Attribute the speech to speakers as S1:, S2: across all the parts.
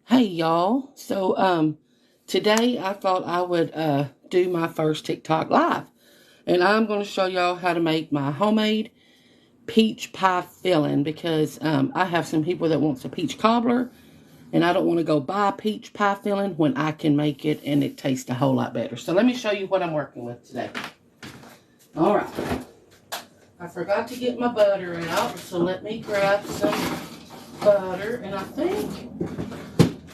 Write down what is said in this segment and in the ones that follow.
S1: Hey y'all. Today I thought I would do my first TikTok live. And I'm going to show y'all how to make my homemade peach pie filling because I have some people that wants a peach cobbler and I don't want to go buy peach pie filling when I can make it and it tastes a whole lot better. So let me show you what I'm working with today. All right. I forgot to get my butter out, so let me grab some butter, and I think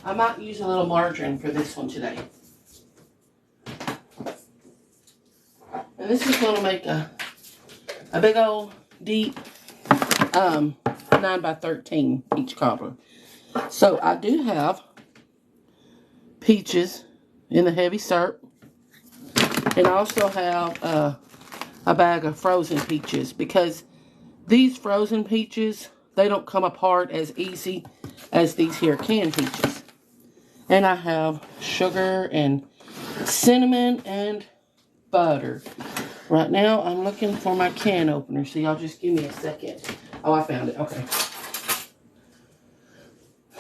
S1: I might use a little margarine for this one today. And this is going to make a big old deep 9 by 13 peach cobbler. So I do have peaches in the heavy syrup. And I also have a bag of frozen peaches because these frozen peaches, they don't come apart as easy as these here canned peaches. And I have sugar and cinnamon and butter. Right now, I'm looking for my can opener, so y'all just give me a second. Oh, I found it. Okay.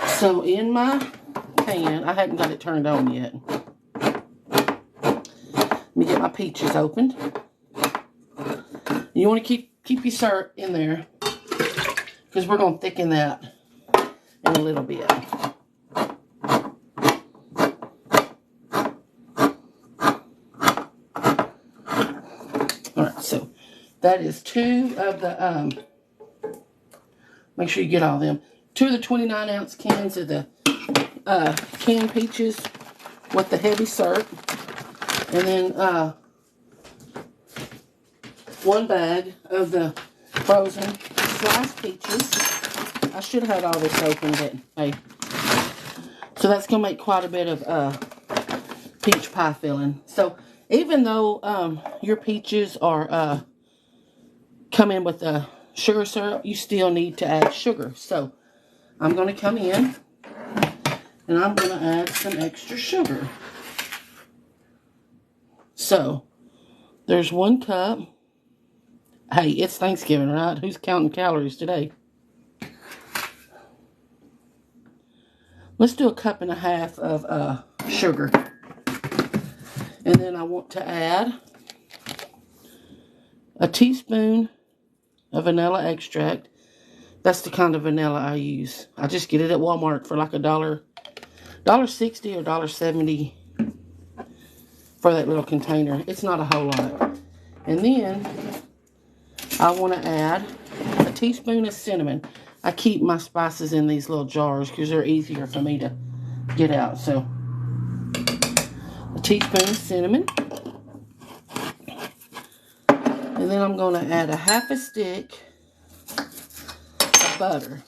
S1: So in my pan, I hadn't got it turned on yet. Let me get my peaches opened. You want to keep your syrup in there because we're going to thicken that in a little bit. All right, so that is 2 of the, make sure you get all of them, 2 of the 29-ounce cans of the canned peaches with the heavy syrup. And then 1 bag of the frozen sliced peaches. I should have had all this open, but hey. So that's going to make quite a bit of peach pie filling. So even though your peaches are come in with the sugar syrup, you still need to add sugar. So I'm going to come in and I'm going to add some extra sugar. So there's 1 cup. Hey, it's Thanksgiving, right? Who's counting calories today? Let's do 1.5 cups of sugar. And then I want to add a teaspoon of vanilla extract. That's the kind of vanilla I use. I just get it at Walmart for like $1.60 or $1.70 for that little container. It's not a whole lot. And then I want to add a teaspoon of cinnamon. I keep my spices in these little jars because they're easier for me to get out. So a teaspoon of cinnamon. And then I'm going to add a 1/2 stick of butter.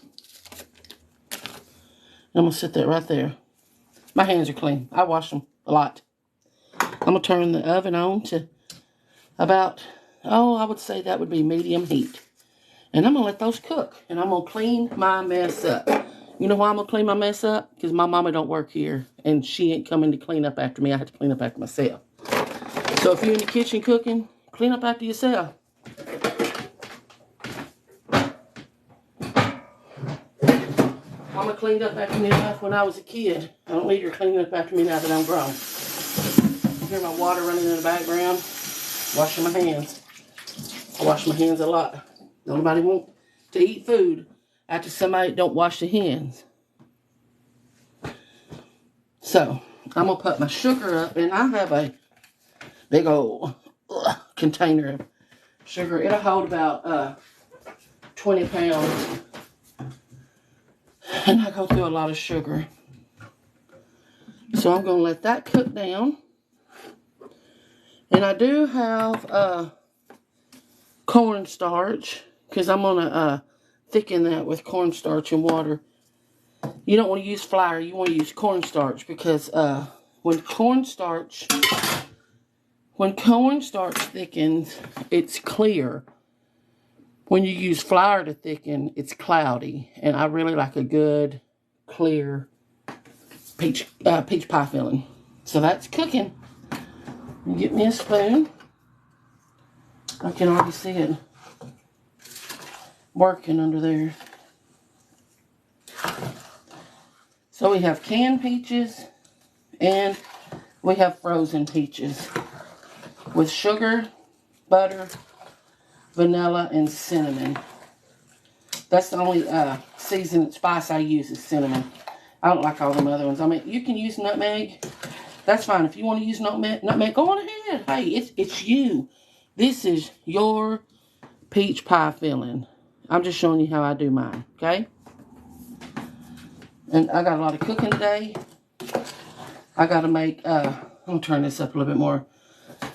S1: I'm going to sit that right there. My hands are clean. I wash them a lot. I'm going to turn the oven on to about, I would say that would be medium heat. And I'm going to let those cook. And I'm going to clean my mess up. You know why I'm going to clean my mess up? Because my mama don't work here. And she ain't coming to clean up after me. I have to clean up after myself. So if you're in the kitchen cooking, clean up after yourself. Mama cleaned up after me enough when I was a kid. I don't need her cleaning up after me now that I'm grown. You hear my water running in the background? Washing my hands. I wash my hands a lot. Nobody want to eat food after somebody don't wash their hands. So, I'm going to put my sugar up, and I have a big old container of sugar. It'll hold about 20 pounds. And I go through a lot of sugar. So I'm going to let that cook down. And I do have cornstarch because I'm going to thicken that with cornstarch and water. You don't want to use flour. You want to use cornstarch because when cornstarch thickens, it's clear. When you use flour to thicken, it's cloudy. And I really like a good, clear peach pie filling. So that's cooking. Get me a spoon. I can already see it working under there. So we have canned peaches and we have frozen peaches with sugar, butter, vanilla, and cinnamon. That's the only seasoned spice I use is cinnamon. I don't like all them other ones. I mean, you can use nutmeg. That's fine. If you want to use nutmeg, go on ahead. Hey, it's you. This is your peach pie filling. I'm just showing you how I do mine, okay? And I got a lot of cooking today. I got to make, I'm going to turn this up a little bit more.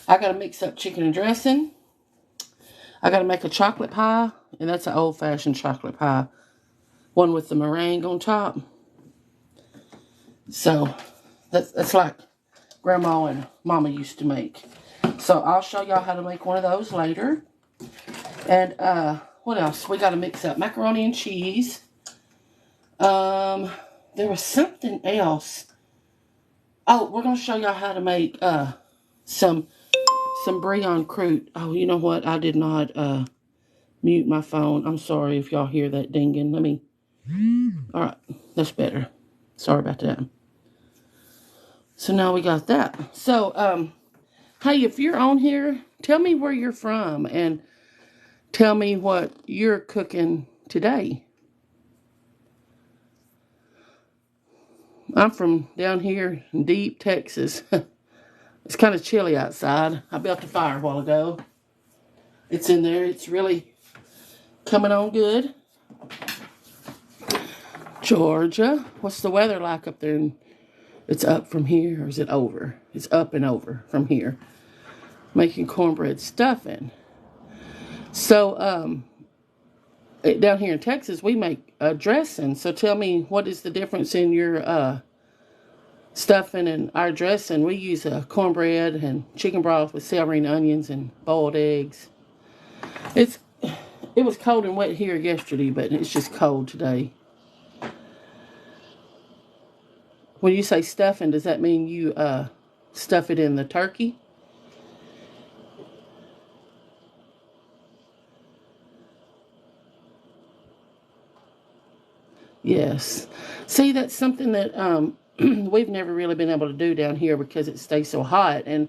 S1: I got to mix up chicken and dressing. I got to make a chocolate pie, and that's an old-fashioned chocolate pie. One with the meringue on top. So, that's like Grandma and Mama used to make. So, I'll show y'all how to make one of those later. And, what else? We got to mix up macaroni and cheese. There was something else. Oh, we're going to show y'all how to make, some bouillon croûte. Oh, you know what? I did not, mute my phone. I'm sorry if y'all hear that dinging. Let me. All right. That's better. Sorry about that. So now we got that. So, hey, if you're on here, tell me where you're from and tell me what you're cooking today. I'm from down here in deep Texas. It's kind of chilly outside. I built a fire a while ago. It's in there. It's really coming on good. Georgia. What's the weather like up there? It's up from here, or is it over? It's up and over from here. Making cornbread stuffing. So, down here in Texas, we make dressing. So tell me, what is the difference in your stuffing and our dressing? We use cornbread and chicken broth with celery and onions and boiled eggs. It was cold and wet here yesterday, but it's just cold today. When you say stuffing, does that mean you stuff it in the turkey? Yes. See, that's something that we've never really been able to do down here because it stays so hot. And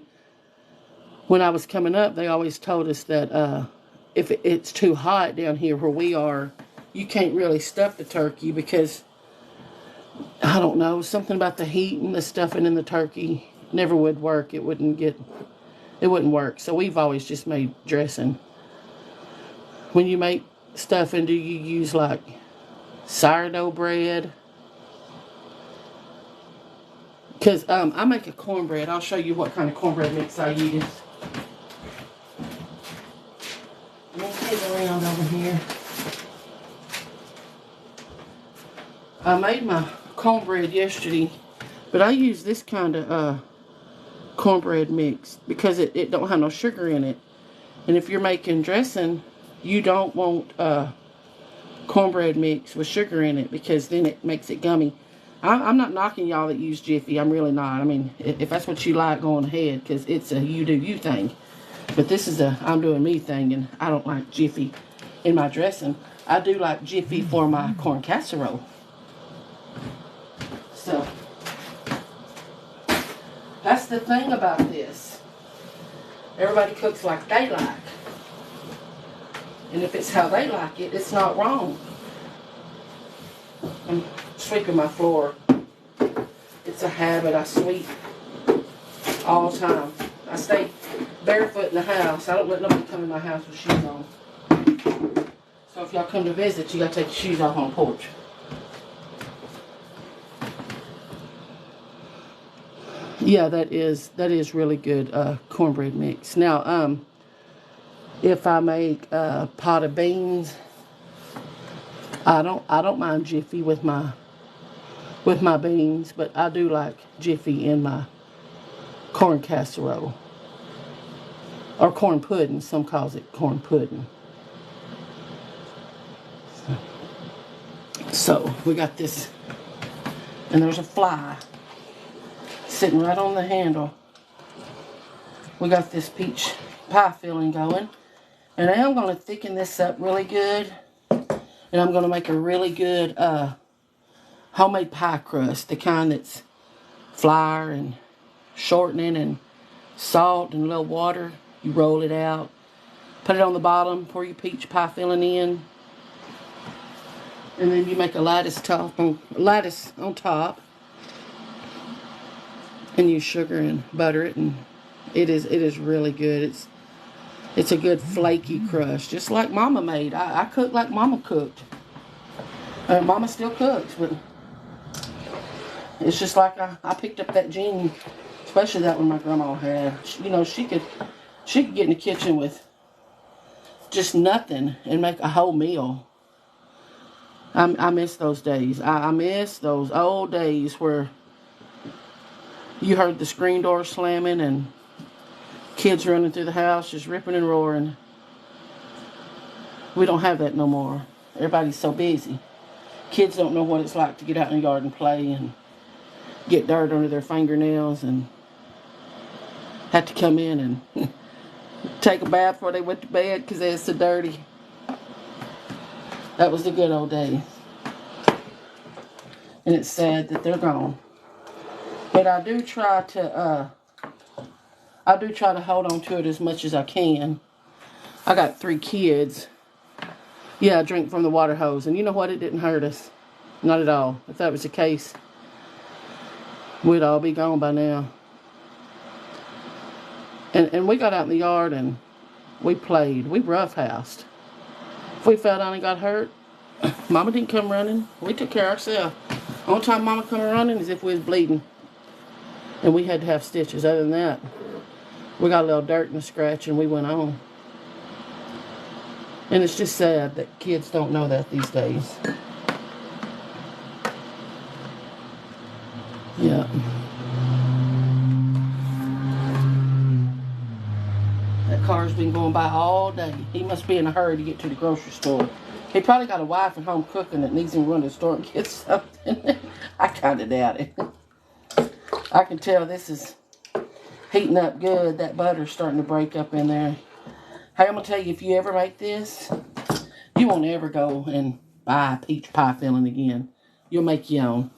S1: when I was coming up, they always told us that if it's too hot down here where we are, you can't really stuff the turkey because, I don't know, something about the heat and the stuffing in the turkey never would work. It wouldn't work. So we've always just made dressing. When you make stuffing, do you use like sourdough bread? Because I make a cornbread. I'll show you what kind of cornbread mix I use. Let me get around over here. I made my cornbread yesterday, but I use this kind of cornbread mix because it don't have no sugar in it. And if you're making dressing, you don't want cornbread mix with sugar in it because then it makes it gummy. I'm not knocking y'all that use Jiffy. I'm really not. I mean, if that's what you like, go on ahead because it's a you do you thing. But this is a I'm doing me thing, and I don't like Jiffy in my dressing. I do like Jiffy for my corn casserole. So, that's the thing about this. Everybody cooks like they like. And if it's how they like it, it's not wrong. I'm sweeping my floor. It's a habit. I sweep all the time. I stay barefoot in the house. I don't let nobody come in my house with shoes on. So if y'all come to visit, you gotta take your shoes off on the porch. Yeah, that is really good cornbread mix. Now, if I make a pot of beans, I don't mind Jiffy with my beans, but I do like Jiffy in my corn casserole or corn pudding. Some calls it corn pudding. So we got this, and there's a fly sitting right on the handle. We got this peach pie filling going, and I am going to thicken this up really good, and I'm going to make a really good homemade pie crust, the kind that's flour and shortening and salt and a little water. You roll it out, put it on the bottom, pour your peach pie filling in, and then you make a lattice on top, and use sugar and butter it, and it is really good. It's a good flaky crust, just like Mama made. I cook like Mama cooked. Mama still cooks, but it's just like I picked up that gene, especially that one my grandma had. You know, she could get in the kitchen with just nothing and make a whole meal. I miss those days. I miss those old days where you heard the screen door slamming and kids running through the house just ripping and roaring. We don't have that no more. Everybody's so busy. Kids don't know what it's like to get out in the yard and play and get dirt under their fingernails and have to come in and take a bath before they went to bed because they're so dirty. That was the good old days. And it's sad that they're gone. But I do try to hold on to it as much as I can. I got 3 kids. Yeah, I drink from the water hose. And you know what? It didn't hurt us. Not at all. If that was the case, we'd all be gone by now. And we got out in the yard and we played. We roughhoused. If we fell down and got hurt, Mama didn't come running. We took care of ourselves. The only time Mama come running is if we was bleeding. And we had to have stitches. Other than that, we got a little dirt and a scratch and we went on. And it's just sad that kids don't know that these days. Yeah. That car's been going by all day. He must be in a hurry to get to the grocery store. He probably got a wife at home cooking that needs him to run to the store and get something. I kind of doubt it. I can tell this is heating up good. That butter's starting to break up in there. Hey, I'm going to tell you, if you ever make this, you won't ever go and buy a peach pie filling again. You'll make your own.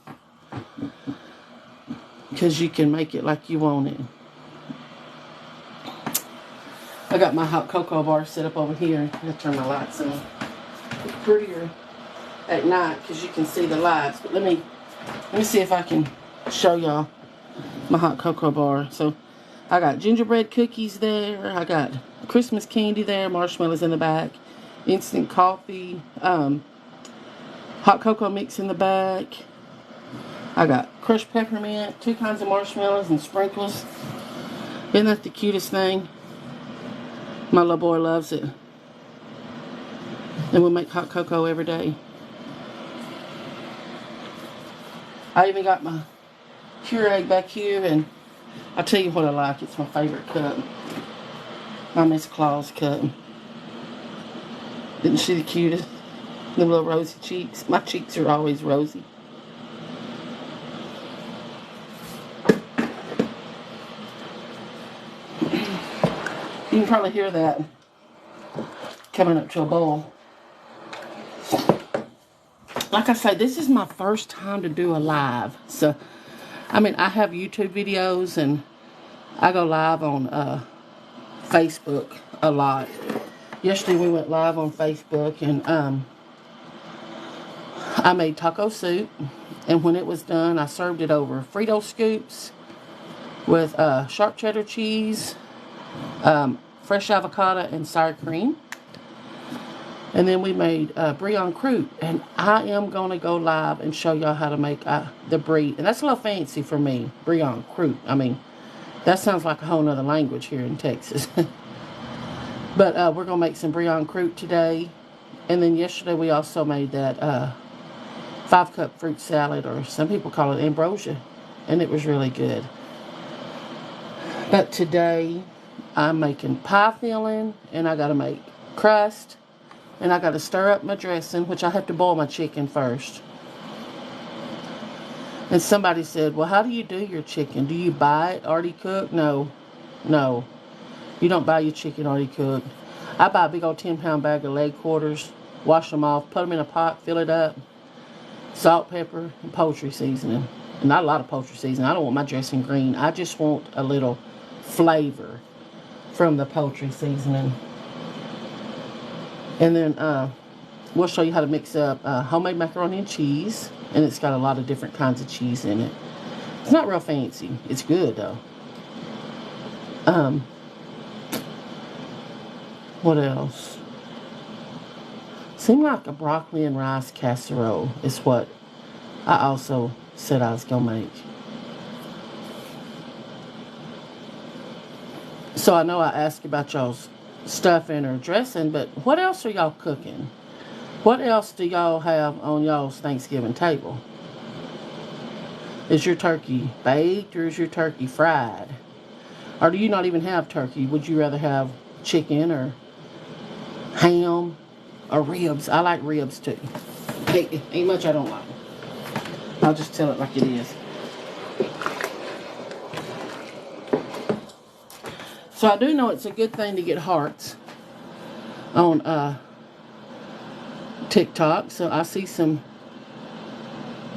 S1: Because you can make it like you want it. I got my hot cocoa bar set up over here. I'm going to turn my lights on. It's prettier at night because you can see the lights. But let me see if I can show y'all my hot cocoa bar. So I got gingerbread cookies there. I got Christmas candy there. Marshmallows in the back. Instant coffee. Hot cocoa mix in the back. I got crushed peppermint. 2 kinds of marshmallows and sprinkles. Isn't that the cutest thing? My little boy loves it. And we make hot cocoa every day. I even got my Keurig back here, and I'll tell you what I like. It's my favorite cup. My Miss Claus cup. Isn't she the cutest? The little rosy cheeks. My cheeks are always rosy. You can probably hear that coming up to a boil. Like I say, this is my first time to do a live. So, I mean, I have YouTube videos and I go live on Facebook a lot. Yesterday we went live on Facebook and I made taco soup. And when it was done, I served it over Frito scoops with sharp cheddar cheese, fresh avocado, and sour cream. And then we made brie en croûte. And I am going to go live and show y'all how to make the brie. And that's a little fancy for me, brie en croûte. I mean, that sounds like a whole nother language here in Texas. But we're going to make some brie en croûte today. And then yesterday we also made that 5-cup fruit salad, or some people call it ambrosia. And it was really good. But today I'm making pie filling, and I got to make crust. And I got to stir up my dressing, which I have to boil my chicken first. And somebody said, well, how do you do your chicken? Do you buy it already cooked? No. No. You don't buy your chicken already cooked. I buy a big old 10-pound bag of leg quarters, wash them off, put them in a pot, fill it up, salt, pepper, and poultry seasoning. And not a lot of poultry seasoning. I don't want my dressing green. I just want a little flavor from the poultry seasoning. And then we'll show you how to mix up homemade macaroni and cheese. And it's got a lot of different kinds of cheese in it. It's not real fancy. It's good, though. What else? Seemed like a broccoli and rice casserole is what I also said I was going to make. So I know I asked about y'all's stuffing or dressing, but what else are y'all cooking? What else do y'all have on y'all's Thanksgiving table? Is your turkey baked or is your turkey fried? Or do you not even have turkey? Would you rather have chicken or ham or ribs? I like ribs too. Ain't much I don't like. I'll just tell it like it is. So I do know it's a good thing to get hearts on TikTok. So I see some.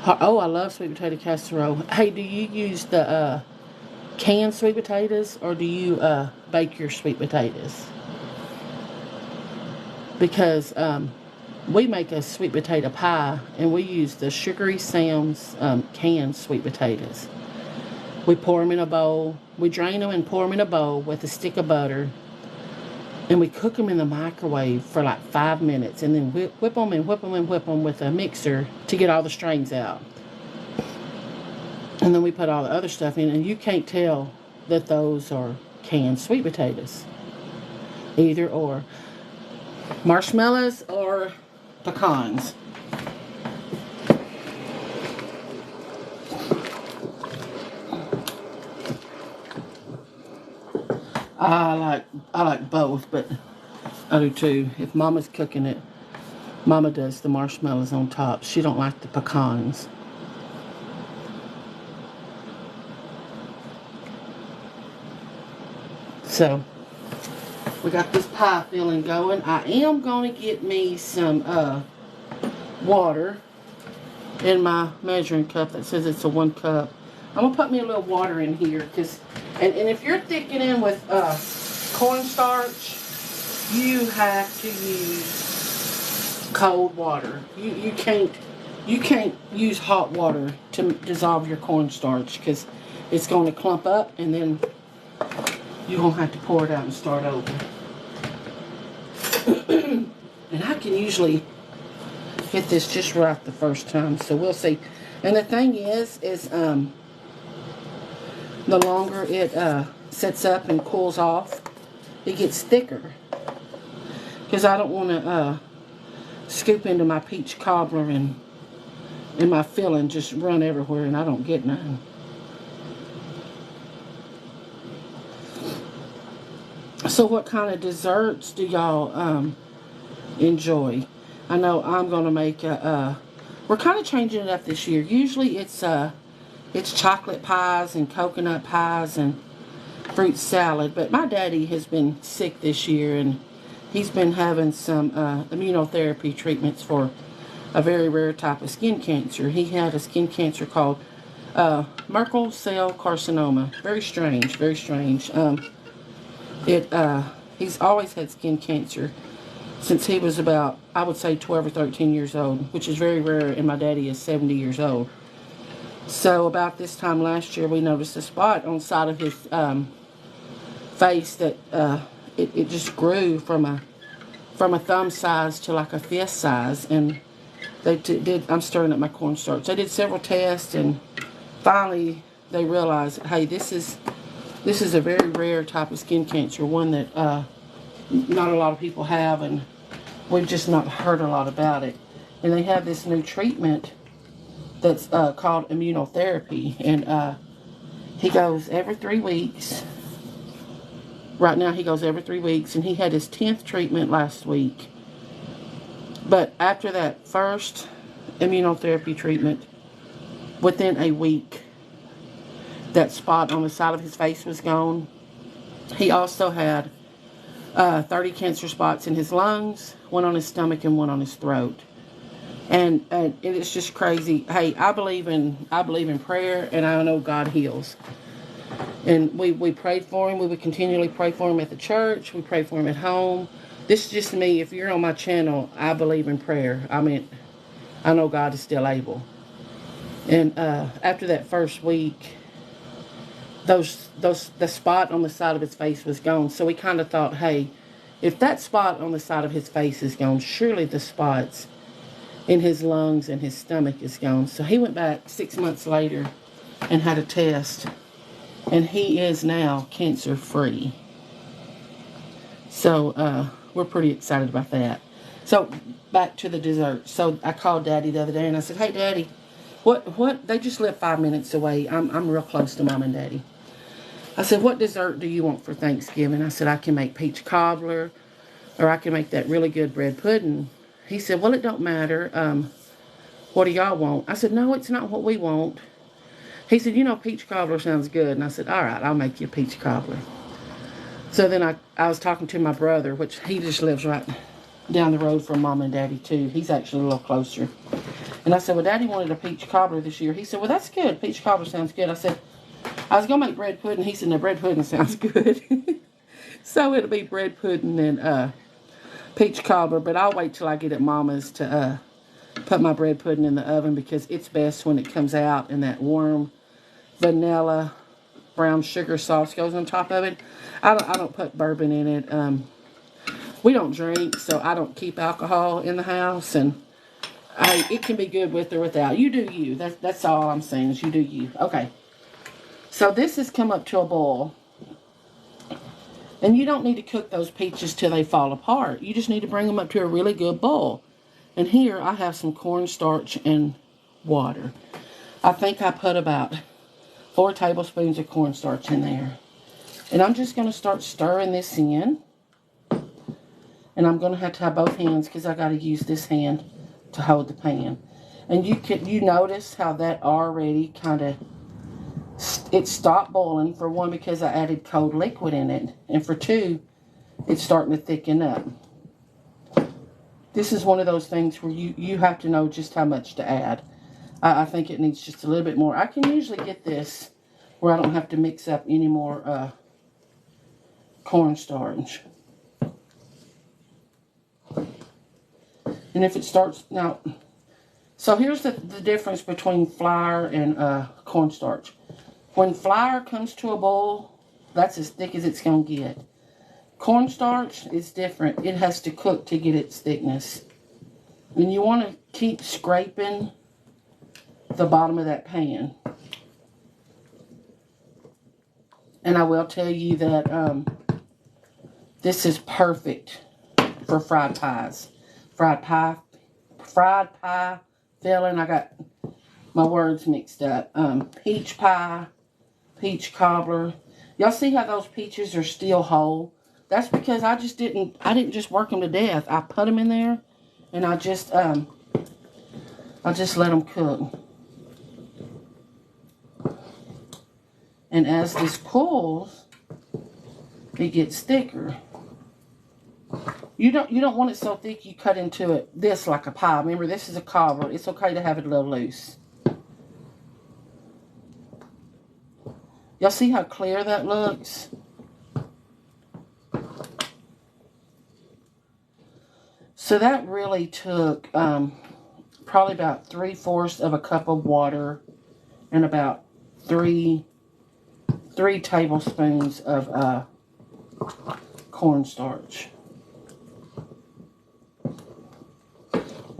S1: Oh, I love sweet potato casserole. Hey, do you use the canned sweet potatoes or do you bake your sweet potatoes? Because we make a sweet potato pie and we use the Sugary Sam's canned sweet potatoes. We pour them in a bowl. We drain them and pour them in a bowl with a stick of butter. And we cook them in the microwave for like 5 minutes. And then whip them and whip them and whip them with a mixer to get all the strings out. And then we put all the other stuff in. And you can't tell that those are canned sweet potatoes. Either or. Marshmallows or pecans. I like both, but I do too. If Mama's cooking it, Mama does the marshmallows on top. She don't like the pecans. So we got this pie filling going. I am going to get me some water in my measuring cup that says it's a 1 cup. I'm going to put me a little water in here because, and if you're thickening with cornstarch, you have to use cold water. You can't use hot water to dissolve your cornstarch because it's going to clump up and then you're going to have to pour it out and start over. And I can usually get this just right the first time, so we'll see. And the thing is the longer it sets up and cools off, it gets thicker. Because I don't want to scoop into my peach cobbler and my filling just run everywhere and I don't get none. So what kind of desserts do y'all enjoy? I know I'm going to make we're kind of changing it up this year. Usually it's chocolate pies and coconut pies and fruit salad. But my daddy has been sick this year and he's been having some immunotherapy treatments for a very rare type of skin cancer. He had a skin cancer called Merkel cell carcinoma. Very strange, very strange. He's always had skin cancer since he was about, I would say, 12 or 13 years old, which is very rare, and my daddy is 70 years old. So about this time last year, we noticed a spot on the side of his face that it just grew from a thumb size to like a fist size, and they did. I'm stirring up my cornstarch. They did several tests, and finally they realized, hey, this is a very rare type of skin cancer, one that not a lot of people have, and we've just not heard a lot about it. And they have this new treatment that's called immunotherapy, and he goes every 3 weeks. Right now he goes every 3 weeks, and he had his 10th treatment last week. But after that first immunotherapy treatment, within a week, that spot on the side of his face was gone. He also had 30 cancer spots in his lungs, one on his stomach and one on his throat. And it's just crazy. Hey, I believe in prayer, and I know God heals. And we prayed for him. We would continually pray for him at the church. We prayed for him at home. This is just me. If you're on my channel, I believe in prayer. I mean, I know God is still able. And after that first week, the spot on the side of his face was gone. So we kind of thought, hey, if that spot on the side of his face is gone, surely the spots in his lungs and his stomach is gone. So he went back 6 months later and had a test, and he is now cancer free. So we're pretty excited about that. So back to the dessert. So I called Daddy the other day and I said, hey Daddy, what they just live 5 minutes away. I'm real close to Mom and Daddy. I said, what dessert do you want for Thanksgiving? I said, I can make peach cobbler, or I can make that really good bread pudding. He said, well, it don't matter. What do y'all want? I said, no, it's not what we want. He said, peach cobbler sounds good. And I said, all right, I'll make you a peach cobbler. So then I was talking to my brother, which he just lives right down the road from Mom and Daddy too. He's actually a little closer. And I said, well, Daddy wanted a peach cobbler this year. He said, well, that's good. Peach cobbler sounds good. I said, I was going to make bread pudding. He said, no, bread pudding sounds good. So it'll be bread pudding and peach cobbler. But I'll wait till I get at Mama's to put my bread pudding in the oven, because it's best when it comes out and that warm vanilla brown sugar sauce goes on top of it. I don't put bourbon in it. We don't drink, so I don't keep alcohol in the house, and it can be good with or without. You do you. That's all I'm saying, is you do you. Okay. So this has come up to a boil. And you don't need to cook those peaches till they fall apart. You just need to bring them up to a really good boil. And here I have some cornstarch and water. I think I put about 4 tablespoons of cornstarch in there. And I'm just going to start stirring this in. And I'm going to have both hands, because I got to use this hand to hold the pan. And you notice how that already kind of, it stopped boiling, for one, because I added cold liquid in it. And for two, it's starting to thicken up. This is one of those things where you have to know just how much to add. I think it needs just a little bit more. I can usually get this where I don't have to mix up any more cornstarch. And if it starts, now, so here's the difference between flour and cornstarch. When flour comes to a boil, that's as thick as it's going to get. Cornstarch is different. It has to cook to get its thickness. And you want to keep scraping the bottom of that pan. And I will tell you that this is perfect for fried pies. Fried pie filling. I got my words mixed up. Peach pie, peach cobbler. Y'all see how those peaches are still whole? That's because I didn't just work them to death. I put them in there, and I just let them cook. And as this cools, it gets thicker. You don't want it so thick you cut into it this like a pie. Remember, this is a cobbler. It's okay to have it a little loose. Y'all see how clear that looks? So that really took probably about 3/4 of a cup of water and about three tablespoons of cornstarch.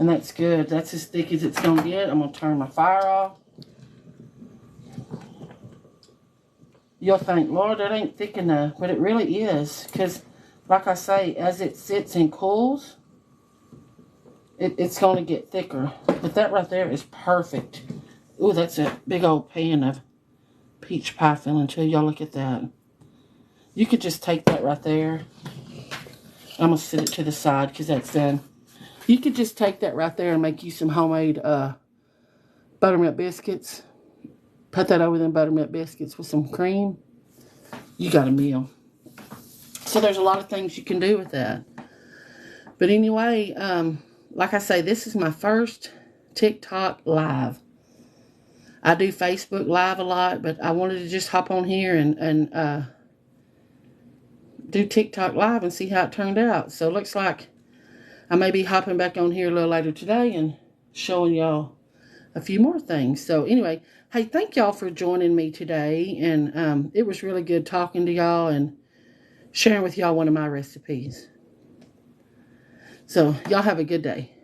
S1: And that's good. That's as thick as it's going to get. I'm going to turn my fire off. You'll think, Lord, that ain't thick enough. But it really is. Because, like I say, as it sits and cools, it's going to get thicker. But that right there is perfect. Ooh, that's a big old pan of peach pie filling too. Y'all look at that. You could just take that right there. I'm going to set it to the side because that's done. You could just take that right there and make you some homemade buttermilk biscuits. Put that over them buttermilk biscuits with some cream. You got a meal. So there's a lot of things you can do with that. But anyway, like I say, this is my first TikTok Live. I do Facebook Live a lot, but I wanted to just hop on here and do TikTok Live and see how it turned out. So it looks like I may be hopping back on here a little later today and showing y'all a few more things. So anyway, hey, thank y'all for joining me today. And it was really good talking to y'all and sharing with y'all one of my recipes. So y'all have a good day.